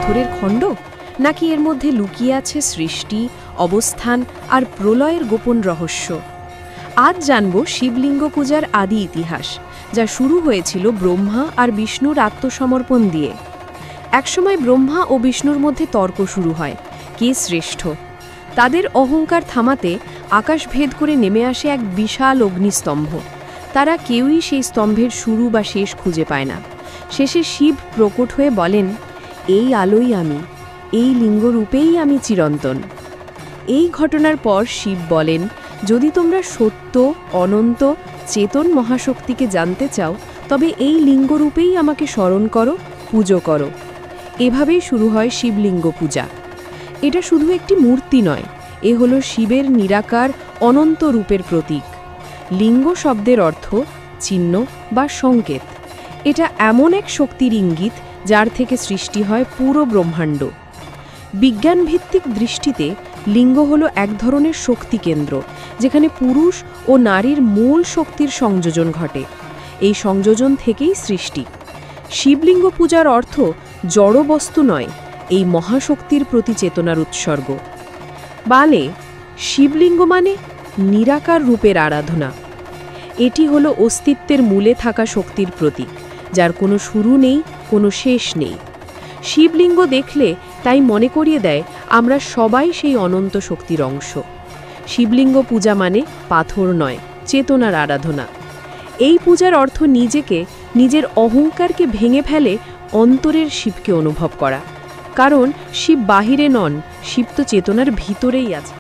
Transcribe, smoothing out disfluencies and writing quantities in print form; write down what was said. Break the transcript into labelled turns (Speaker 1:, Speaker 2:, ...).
Speaker 1: পাথরের খণ্ড, নাকি এর মধ্যে লুকিয়ে আছে সৃষ্টি, অবস্থান আর প্রলয়ের গোপন রহস্য? আজ জানব শিবলিঙ্গ পূজার আদি ইতিহাস, যা শুরু হয়েছিল ব্রহ্মা আর বিষ্ণুর আত্মসমর্পণ দিয়ে। একসময় ব্রহ্মা ও বিষ্ণুর মধ্যে তর্ক শুরু হয়, কে শ্রেষ্ঠ। তাদের অহংকার থামাতে আকাশ ভেদ করে নেমে আসে এক বিশাল অগ্নিস্তম্ভ। তারা কেউই সেই স্তম্ভের শুরু বা শেষ খুঁজে পায় না। শেষে শিব প্রকট হয়ে বলেন, এই আলোই আমি, এই লিঙ্গরূপেই আমি চিরন্তন। এই ঘটনার পর শিব বলেন, যদি তোমরা সত্য, অনন্ত, চেতন মহাশক্তিকে জানতে চাও, তবে এই লিঙ্গরূপেই আমাকে স্মরণ করো, পুজো করো। এভাবেই শুরু হয় শিবলিঙ্গ পূজা। এটা শুধু একটি মূর্তি নয়, এ হলো শিবের নিরাকার অনন্ত রূপের প্রতীক। লিঙ্গ শব্দের অর্থ চিহ্ন বা সংকেত। এটা এমন এক শক্তির ইঙ্গিত যার থেকে সৃষ্টি হয় পুরো ব্রহ্মাণ্ড। বিজ্ঞানভিত্তিক দৃষ্টিতে লিঙ্গ হলো এক ধরনের শক্তি কেন্দ্র, যেখানে পুরুষ ও নারীর মূল শক্তির সংযোজন ঘটে। এই সংযোজন থেকেই সৃষ্টি। শিবলিঙ্গ পূজার অর্থ জড় বস্তু নয়, এই মহাশক্তির প্রতি চেতনার উৎসর্গ। বালে শিবলিঙ্গ মানে নিরাকার রূপের আরাধনা। এটি হলো অস্তিত্বের মূলে থাকা শক্তির প্রতীক, যার কোনো শুরু নেই, কোনো শেষ নেই। শিবলিঙ্গ দেখলে তাই মনে করিয়ে দেয় আমরা সবাই সেই অনন্ত শক্তির অংশ। শিবলিঙ্গ পূজা মানে পাথর নয়, চেতনার আরাধনা। এই পূজার অর্থ নিজেকে, নিজের অহংকারকে ভেঙে ফেলে অন্তরের শিবকে অনুভব করা। কারণ শিব বাহিরে নন, শিব তো চেতনার ভিতরেই আছে।